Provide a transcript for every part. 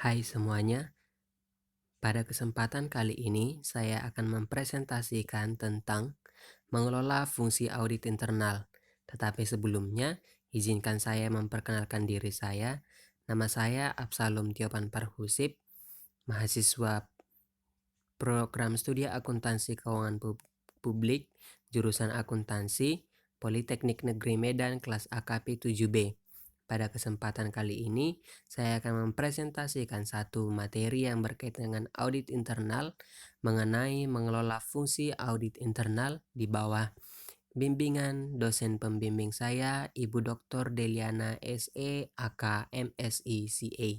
Hai semuanya, pada kesempatan kali ini saya akan mempresentasikan tentang mengelola fungsi audit internal. Tetapi sebelumnya, izinkan saya memperkenalkan diri saya. Nama saya Absalom Tiopan Parhusip, mahasiswa program studi akuntansi keuangan publik, jurusan akuntansi, Politeknik Negeri Medan kelas AKP 7B. Pada kesempatan kali ini, saya akan mempresentasikan satu materi yang berkaitan dengan audit internal mengenai mengelola fungsi audit internal di bawah bimbingan dosen pembimbing saya, Ibu Dr. Deliana SE, AK MSI CA.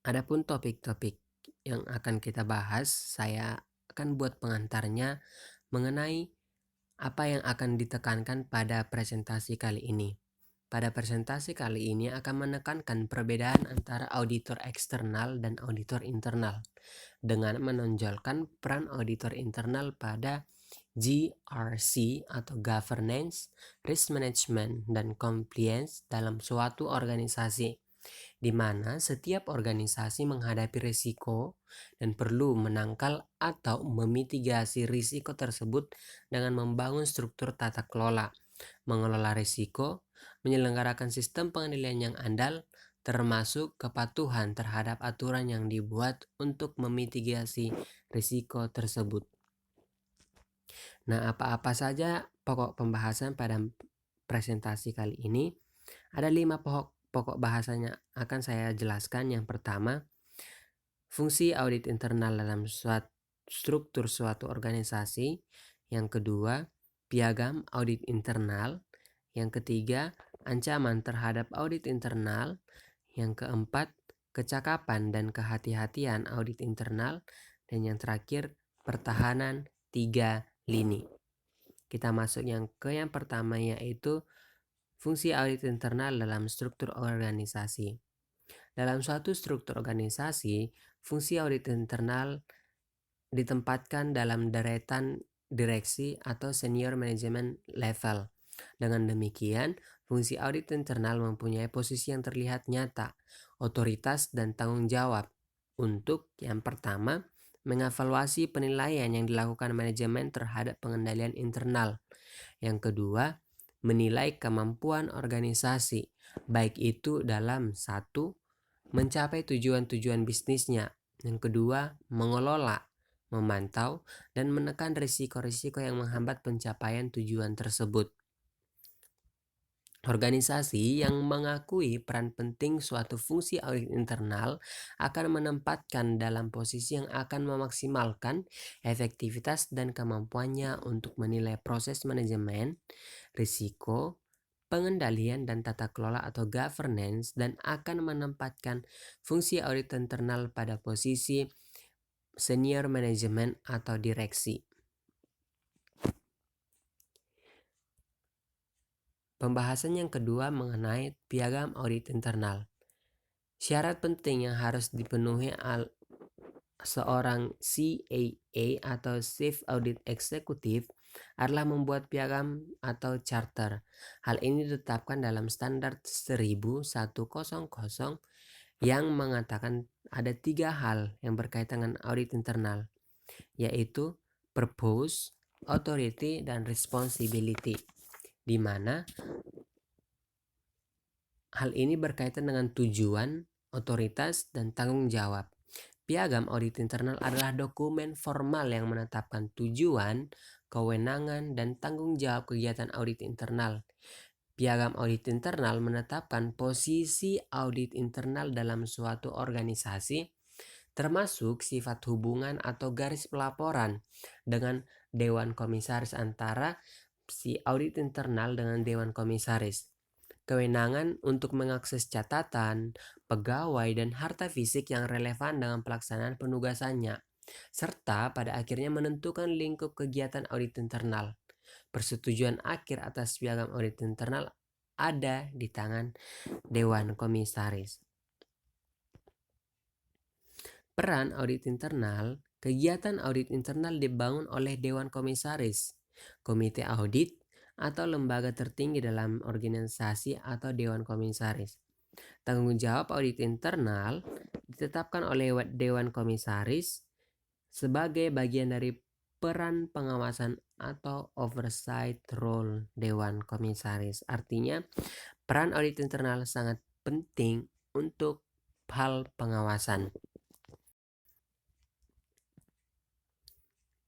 Adapun topik-topik yang akan kita bahas, saya akan buat pengantarnya mengenai apa yang akan ditekankan pada presentasi kali ini. Pada presentasi kali ini akan menekankan perbedaan antara auditor eksternal dan auditor internal dengan menonjolkan peran auditor internal pada GRC atau Governance, Risk Management, dan Compliance dalam suatu organisasi, di mana setiap organisasi menghadapi risiko dan perlu menangkal atau memitigasi risiko tersebut dengan membangun struktur tata kelola, mengelola risiko, menyelenggarakan sistem pengendalian yang andal, termasuk kepatuhan terhadap aturan yang dibuat untuk memitigasi risiko tersebut. Nah, apa-apa saja pokok pembahasan pada presentasi kali ini? Ada 5 pokok bahasanya akan saya jelaskan. Yang pertama, fungsi audit internal dalam struktur suatu organisasi. Yang kedua, piagam audit internal. Yang ketiga, ancaman terhadap audit internal. Yang keempat, kecakapan dan kehati-hatian audit internal. Dan yang terakhir, pertahanan 3 lini. Kita masuk yang pertama, yaitu fungsi audit internal dalam struktur organisasi. Dalam suatu struktur organisasi, fungsi audit internal ditempatkan dalam deretan direksi atau senior management level. Dengan demikian, fungsi audit internal mempunyai posisi yang terlihat nyata, otoritas, dan tanggung jawab untuk yang pertama, mengevaluasi penilaian yang dilakukan manajemen terhadap pengendalian internal. Yang kedua, menilai kemampuan organisasi, baik itu dalam satu, mencapai tujuan-tujuan bisnisnya. Yang kedua, mengelola, memantau, dan menekan risiko-risiko yang menghambat pencapaian tujuan tersebut. Organisasi yang mengakui peran penting suatu fungsi audit internal akan menempatkan dalam posisi yang akan memaksimalkan efektivitas dan kemampuannya untuk menilai proses manajemen, risiko, pengendalian dan tata kelola atau governance, dan akan menempatkan fungsi audit internal pada posisi senior manajemen atau direksi. Pembahasan yang kedua mengenai piagam audit internal. Syarat penting yang harus dipenuhi seorang CAA atau Chief Audit Executive adalah membuat piagam atau charter. Hal ini ditetapkan dalam standar 1100 yang mengatakan ada 3 hal yang berkaitan dengan audit internal, yaitu purpose, authority, dan responsibility, di mana hal ini berkaitan dengan tujuan, otoritas, dan tanggung jawab. Piagam audit internal adalah dokumen formal yang menetapkan tujuan, kewenangan, dan tanggung jawab kegiatan audit internal. Piagam audit internal menetapkan posisi audit internal dalam suatu organisasi, termasuk sifat hubungan atau garis pelaporan dengan Dewan Komisaris antara si audit internal dengan Dewan Komisaris. Kewenangan untuk mengakses catatan, pegawai, dan harta fisik yang relevan dengan pelaksanaan penugasannya, serta pada akhirnya menentukan lingkup kegiatan audit internal. Persetujuan akhir atas piagam audit internal ada di tangan Dewan Komisaris. Peran audit internal. Kegiatan audit internal dibangun oleh Dewan Komisaris, Komite Audit, atau lembaga tertinggi dalam organisasi atau Dewan Komisaris. Tanggung jawab audit internal ditetapkan oleh Dewan Komisaris sebagai bagian dari peran pengawasan atau oversight role Dewan Komisaris. Artinya, peran audit internal sangat penting untuk hal pengawasan.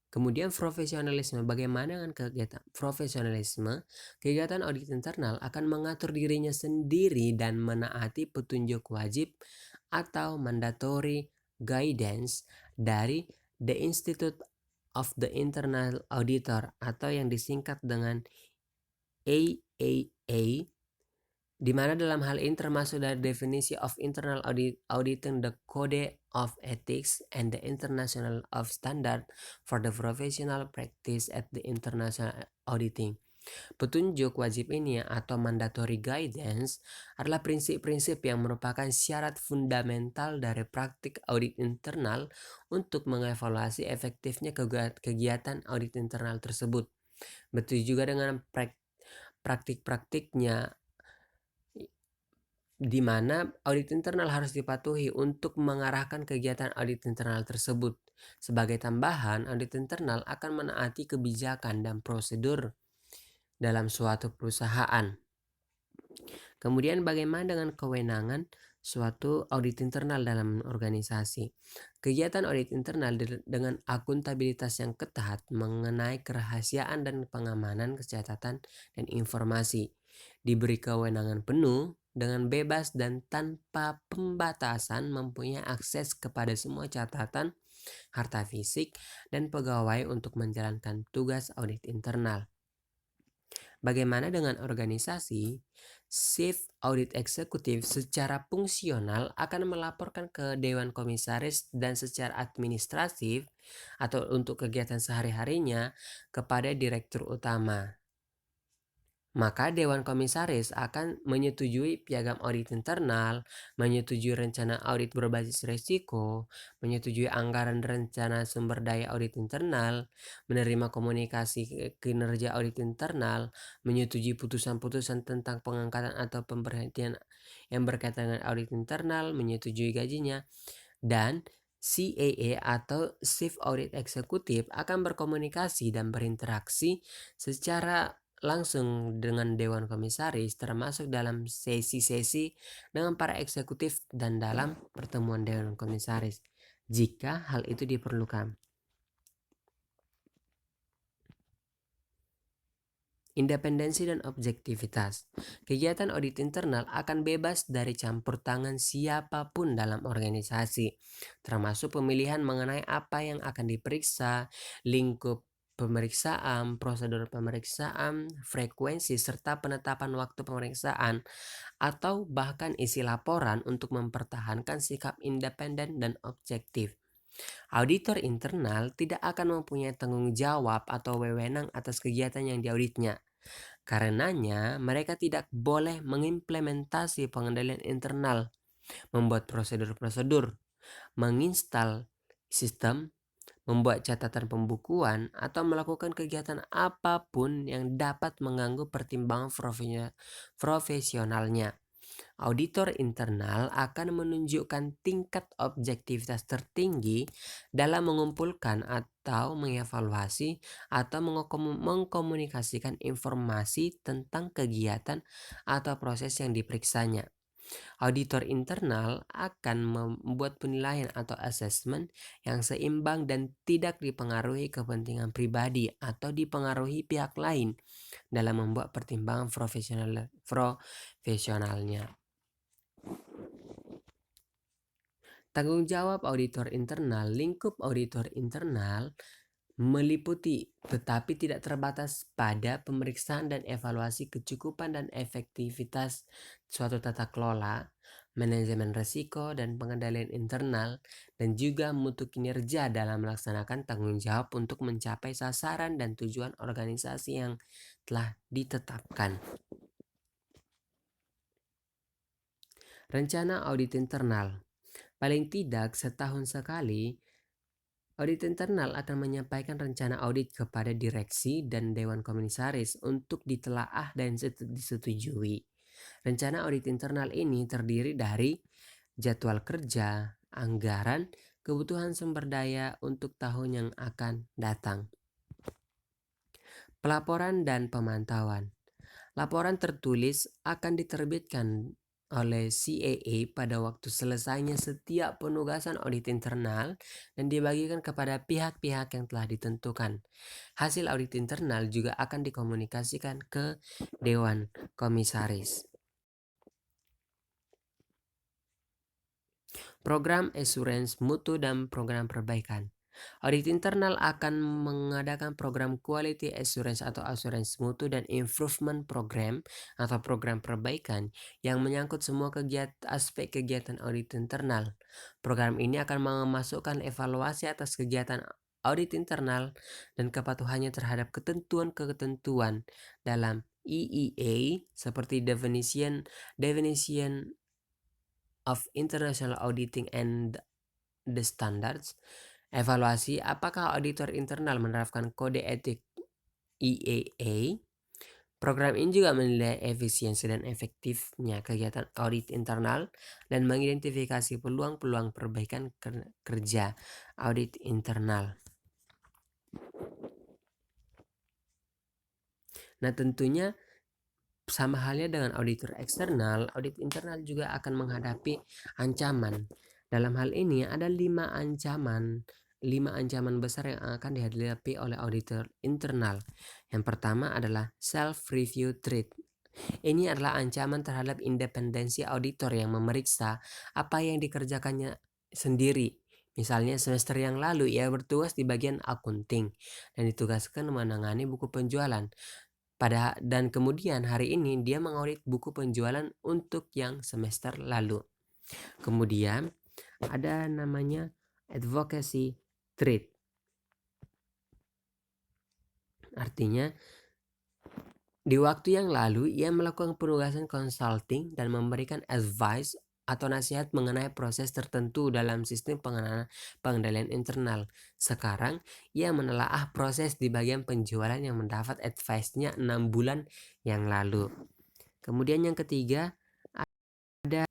Kemudian profesionalisme, bagaimana dengan kegiatan profesionalisme? Kegiatan audit internal akan mengatur dirinya sendiri dan menaati petunjuk wajib atau mandatory guidance dari The Institute of the Internal Auditor atau yang disingkat dengan AAA, di mana dalam hal ini termasuk dari definisi of internal auditing, the Code of Ethics and the International of Standard for the Professional Practice at the International Auditing. Petunjuk wajib ini atau mandatory guidance adalah prinsip-prinsip yang merupakan syarat fundamental dari praktik audit internal untuk mengevaluasi efektifnya kegiatan audit internal tersebut. Betul juga dengan praktik-praktiknya, di mana audit internal harus dipatuhi untuk mengarahkan kegiatan audit internal tersebut. Sebagai tambahan, audit internal akan menaati kebijakan dan prosedur dalam suatu perusahaan. Kemudian bagaimana dengan kewenangan suatu audit internal dalam organisasi? Kegiatan audit internal dengan akuntabilitas yang ketat mengenai kerahasiaan dan pengamanan catatan dan informasi diberi kewenangan penuh dengan bebas dan tanpa pembatasan mempunyai akses kepada semua catatan, harta fisik, dan pegawai untuk menjalankan tugas audit internal. Bagaimana dengan organisasi? Chief Audit Executive secara fungsional akan melaporkan ke Dewan Komisaris dan secara administratif atau untuk kegiatan sehari-harinya kepada Direktur Utama. Maka Dewan Komisaris akan menyetujui piagam audit internal, menyetujui rencana audit berbasis risiko, menyetujui anggaran rencana sumber daya audit internal, menerima komunikasi kinerja audit internal, menyetujui putusan-putusan tentang pengangkatan atau pemberhentian yang berkaitan dengan audit internal, menyetujui gajinya, dan CAA atau Chief Audit Executive akan berkomunikasi dan berinteraksi secara langsung dengan Dewan Komisaris, termasuk dalam sesi-sesi dengan para eksekutif dan dalam pertemuan Dewan Komisaris jika hal itu diperlukan. Independensi dan objektivitas. Kegiatan audit internal akan bebas dari campur tangan siapapun dalam organisasi, termasuk pemilihan mengenai apa yang akan diperiksa, lingkup pemeriksaan, prosedur pemeriksaan, frekuensi, serta penetapan waktu pemeriksaan, atau bahkan isi laporan untuk mempertahankan sikap independen dan objektif. Auditor internal tidak akan mempunyai tanggung jawab atau wewenang atas kegiatan yang diauditnya. Karenanya, mereka tidak boleh mengimplementasi pengendalian internal, membuat prosedur-prosedur, menginstal sistem, membuat catatan pembukuan, atau melakukan kegiatan apapun yang dapat mengganggu pertimbangan profesionalnya. Auditor internal akan menunjukkan tingkat objektivitas tertinggi dalam mengumpulkan atau mengevaluasi atau mengkomunikasikan informasi tentang kegiatan atau proses yang diperiksanya. Auditor internal akan membuat penilaian atau assessment yang seimbang dan tidak dipengaruhi kepentingan pribadi atau dipengaruhi pihak lain dalam membuat pertimbangan profesionalnya. Tanggung jawab auditor internal. Lingkup auditor internal meliputi tetapi tidak terbatas pada pemeriksaan dan evaluasi kecukupan dan efektivitas suatu tata kelola, manajemen risiko dan pengendalian internal, dan juga mutu kinerja dalam melaksanakan tanggung jawab untuk mencapai sasaran dan tujuan organisasi yang telah ditetapkan. Rencana audit internal. Paling tidak setahun sekali, audit internal akan menyampaikan rencana audit kepada direksi dan Dewan Komisaris untuk ditelaah dan disetujui. Rencana audit internal ini terdiri dari jadwal kerja, anggaran, kebutuhan sumber daya untuk tahun yang akan datang. Pelaporan dan pemantauan. Laporan tertulis akan diterbitkan oleh CAA pada waktu selesainya setiap penugasan audit internal dan dibagikan kepada pihak-pihak yang telah ditentukan. Hasil audit internal juga akan dikomunikasikan ke Dewan Komisaris. Program assurance mutu dan program perbaikan. Audit internal akan mengadakan program quality assurance atau assurance mutu dan improvement program atau program perbaikan yang menyangkut semua aspek kegiatan audit internal. Program ini akan memasukkan evaluasi atas kegiatan audit internal dan kepatuhannya terhadap ketentuan-ketentuan dalam EEA seperti definition of International Auditing and the Standards. Evaluasi apakah auditor internal menerapkan kode etik EAA. Program ini juga menilai efisiensi dan efektifnya kegiatan audit internal dan mengidentifikasi peluang-peluang perbaikan kerja audit internal. Nah, tentunya sama halnya dengan auditor eksternal, audit internal juga akan menghadapi ancaman. Dalam hal ini ada 5 ancaman besar yang akan dihadapi oleh auditor internal. Yang pertama adalah self-review threat. Ini adalah ancaman terhadap independensi auditor yang memeriksa apa yang dikerjakannya sendiri. Misalnya semester yang lalu ia bertugas di bagian akunting dan ditugaskan menangani buku penjualan. Dan kemudian hari ini dia mengaudit buku penjualan untuk yang semester lalu. Kemudian ada namanya advocacy threat. Artinya di waktu yang lalu ia melakukan penugasan consulting dan memberikan advice atau nasihat mengenai proses tertentu dalam sistem pengendalian internal. Sekarang ia menelaah proses di bagian penjualan yang mendapat advice-nya 6 bulan yang lalu. Kemudian yang ketiga ada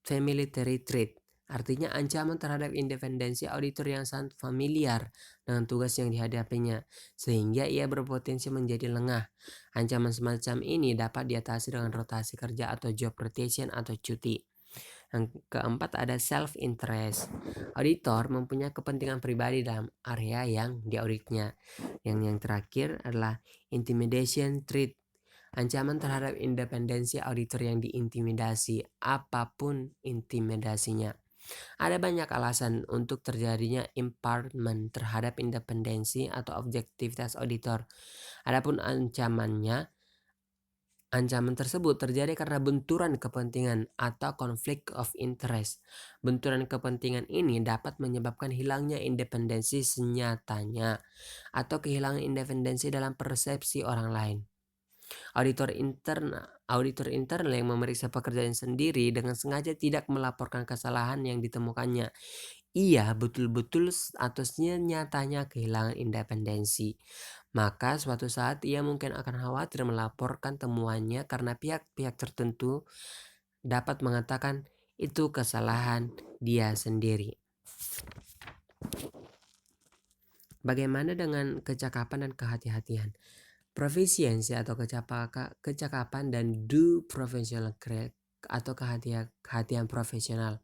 familiarity threat. Artinya ancaman terhadap independensi auditor yang sangat familiar dengan tugas yang dihadapinya, sehingga ia berpotensi menjadi lengah. Ancaman semacam ini dapat diatasi dengan rotasi kerja atau job rotation atau cuti. Yang keempat ada self-interest. Auditor mempunyai kepentingan pribadi dalam area yang diauditnya. Yang terakhir adalah intimidation threat. Ancaman terhadap independensi auditor yang diintimidasi, apapun intimidasinya. Ada banyak alasan untuk terjadinya impairment terhadap independensi atau objektivitas auditor. Adapun ancaman tersebut terjadi karena benturan kepentingan atau conflict of interest. Benturan kepentingan ini dapat menyebabkan hilangnya independensi senyatanya atau kehilangan independensi dalam persepsi orang lain. Auditor internal yang memeriksa pekerjaan sendiri dengan sengaja tidak melaporkan kesalahan yang ditemukannya. Ia betul-betul atau nyatanya kehilangan independensi. Maka suatu saat ia mungkin akan khawatir melaporkan temuannya karena pihak-pihak tertentu dapat mengatakan itu kesalahan dia sendiri. Bagaimana dengan kecakapan dan kehati-hatian? Proficiency atau kecakapan dan due professional grade atau kehati-hatian profesional.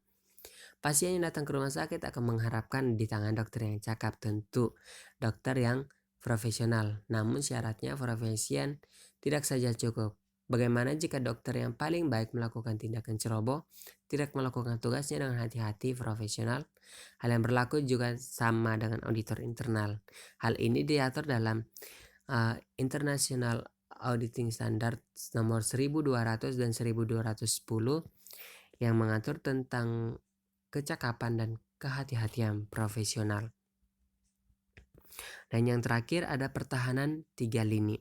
Pasien yang datang ke rumah sakit akan mengharapkan di tangan dokter yang cakap, tentu dokter yang profesional. Namun syaratnya profesien tidak saja cukup. Bagaimana jika dokter yang paling baik melakukan tindakan ceroboh, tidak melakukan tugasnya dengan hati-hati profesional? Hal yang berlaku juga sama dengan auditor internal. Hal ini diatur dalam International Auditing Standards nomor 1200 dan 1210 yang mengatur tentang kecakapan dan kehati-hatian profesional. Dan yang terakhir ada pertahanan 3 lini.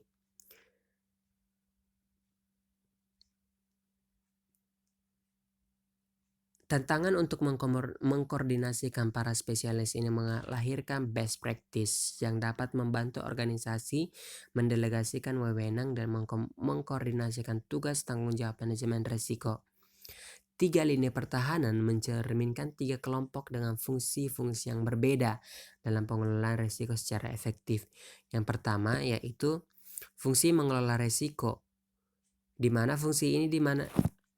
Tantangan untuk mengkoordinasikan para spesialis ini melahirkan best practice yang dapat membantu organisasi mendelegasikan wewenang dan mengkoordinasikan tugas tanggung jawab manajemen risiko. 3 lini pertahanan mencerminkan 3 kelompok dengan fungsi-fungsi yang berbeda dalam pengelolaan risiko secara efektif. Yang pertama yaitu fungsi mengelola risiko, di mana fungsi ini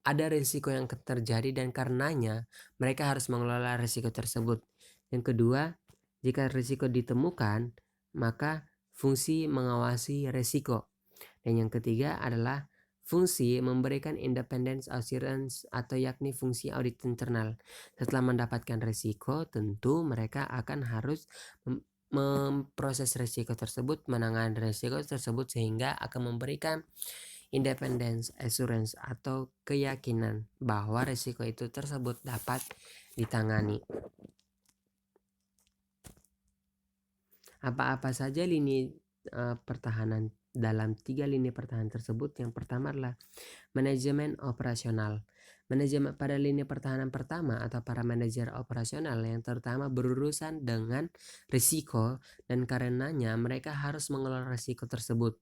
ada risiko yang terjadi dan karenanya mereka harus mengelola risiko tersebut. Yang kedua, jika risiko ditemukan, maka fungsi mengawasi risiko. Dan yang ketiga adalah fungsi memberikan independence assurance atau yakni fungsi audit internal. Setelah mendapatkan risiko, tentu mereka akan harus memproses risiko tersebut, menangani risiko tersebut sehingga akan memberikan independence assurance atau keyakinan bahwa risiko itu tersebut dapat ditangani. Apa-apa saja lini pertahanan dalam 3 lini pertahanan tersebut? Yang pertama adalah manajemen operasional. Manajemen pada lini pertahanan pertama atau para manajer operasional yang terutama berurusan dengan risiko dan karenanya mereka harus mengelola risiko tersebut.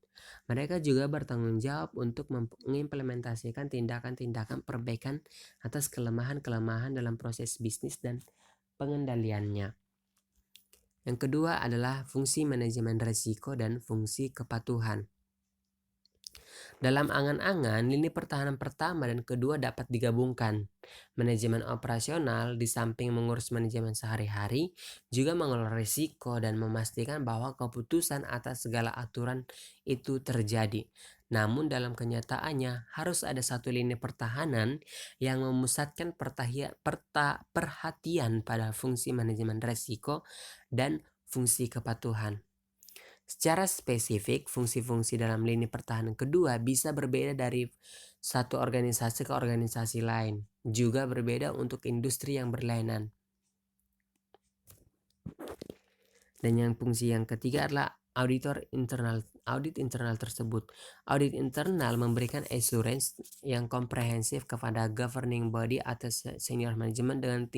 Mereka juga bertanggung jawab untuk mengimplementasikan tindakan-tindakan perbaikan atas kelemahan-kelemahan dalam proses bisnis dan pengendaliannya. Yang kedua adalah fungsi manajemen risiko dan fungsi kepatuhan. Dalam angan-angan, lini pertahanan pertama dan kedua dapat digabungkan. Manajemen operasional di samping mengurus manajemen sehari-hari, juga mengelola risiko dan memastikan bahwa keputusan atas segala aturan itu terjadi. Namun dalam kenyataannya harus ada satu lini pertahanan yang memusatkan perhatian pada fungsi manajemen risiko dan fungsi kepatuhan. Secara spesifik, fungsi-fungsi dalam lini pertahanan kedua bisa berbeda dari satu organisasi ke organisasi lain, juga berbeda untuk industri yang berlainan. Dan yang fungsi yang ketiga adalah audit internal tersebut. Audit internal memberikan assurance yang komprehensif kepada governing body atau senior management dengan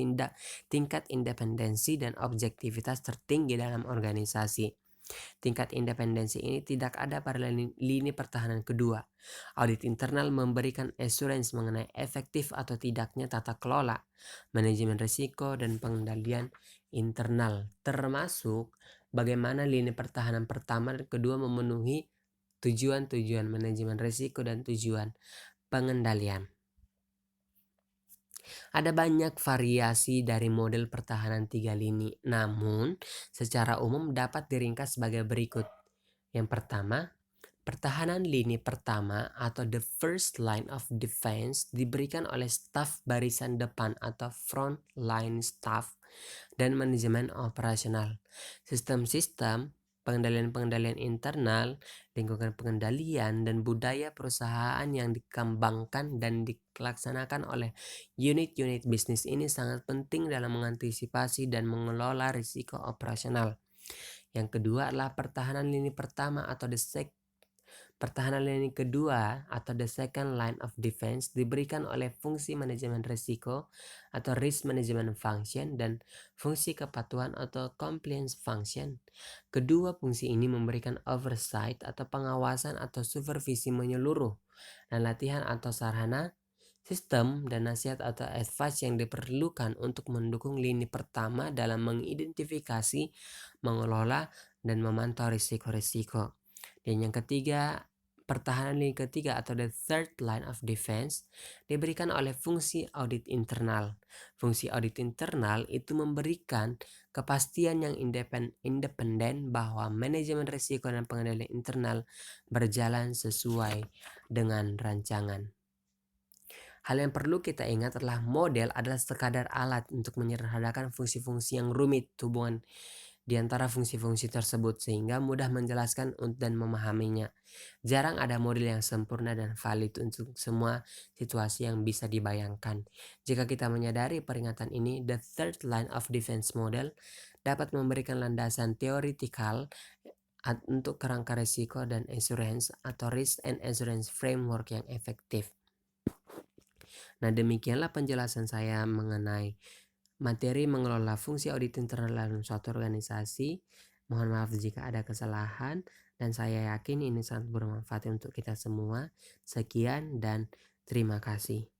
tingkat independensi dan objektivitas tertinggi dalam organisasi. Tingkat independensi ini tidak ada pada lini pertahanan kedua. Audit internal memberikan assurance mengenai efektif atau tidaknya tata kelola, manajemen risiko, dan pengendalian internal, termasuk bagaimana lini pertahanan pertama dan kedua memenuhi tujuan-tujuan manajemen risiko dan tujuan pengendalian. Ada banyak variasi dari model pertahanan 3 lini, namun secara umum dapat diringkas sebagai berikut. Yang pertama, pertahanan lini pertama atau the first line of defense diberikan oleh staf barisan depan atau front line staff dan manajemen operasional. Sistem-sistem pengendalian internal, lingkungan pengendalian, dan budaya perusahaan yang dikembangkan dan dilaksanakan oleh unit-unit bisnis ini sangat penting dalam mengantisipasi dan mengelola risiko operasional. Yang kedua adalah pertahanan lini pertama atau pertahanan lini kedua atau the second line of defense diberikan oleh fungsi manajemen risiko atau risk management function dan fungsi kepatuhan atau compliance function. Kedua fungsi ini memberikan oversight atau pengawasan atau supervisi menyeluruh dan latihan atau sarana, sistem, dan nasihat atau advice yang diperlukan untuk mendukung lini pertama dalam mengidentifikasi, mengelola, dan memantau risiko-risiko. Dan yang ketiga, pertahanan lini ketiga atau the third line of defense diberikan oleh fungsi audit internal. Fungsi audit internal itu memberikan kepastian yang independen bahwa manajemen risiko dan pengendalian internal berjalan sesuai dengan rancangan. Hal yang perlu kita ingat adalah model adalah sekadar alat untuk menyederhanakan fungsi-fungsi yang rumit hubungan di antara fungsi-fungsi tersebut sehingga mudah menjelaskan dan memahaminya. Jarang ada model yang sempurna dan valid untuk semua situasi yang bisa dibayangkan. Jika kita menyadari peringatan ini, the third line of defense model dapat memberikan landasan teoritikal untuk kerangka risiko dan assurance atau risk and assurance framework yang efektif. Nah, demikianlah penjelasan saya mengenai materi mengelola fungsi audit internal dalam suatu organisasi. Mohon maaf jika ada kesalahan, dan saya yakin ini sangat bermanfaat untuk kita semua. Sekian dan terima kasih.